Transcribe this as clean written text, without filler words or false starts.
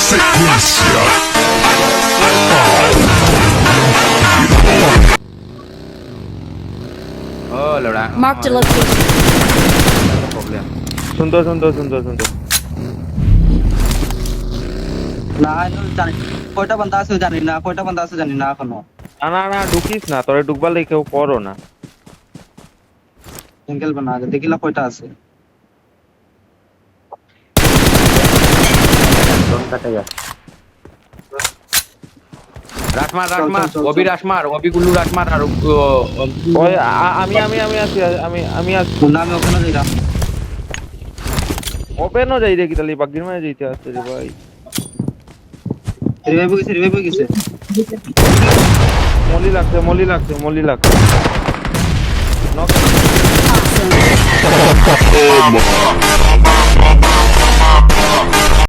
Sequencia. লড়া Marked a location. Problem সুন্দর সুন্দর সুন্দর সুন্দর না জানি কয়টা বান্দা আছে জানি না, কয়টা বান্দা আছে জানি না এখনো। না না না ঢুকিস না, তোরে ঢুকবার লাগে কেউ করো না। সিঙ্গেল বানা আগে দেখিলা কয়টা আছে। রাশমার চল, চল, চল, ওবি চল। রাশমার ওবি গুল্লু রাশমার আর ওই আমি আছি আমি আছি। না আমি ওখানে যাইলাম। ওপেনও যাই দেখি তাহলে বাগির মানে যাইতে আসছে রে ভাই। রিভাইভ হয়ে গেছে। মলি লাগছে নক Awesome.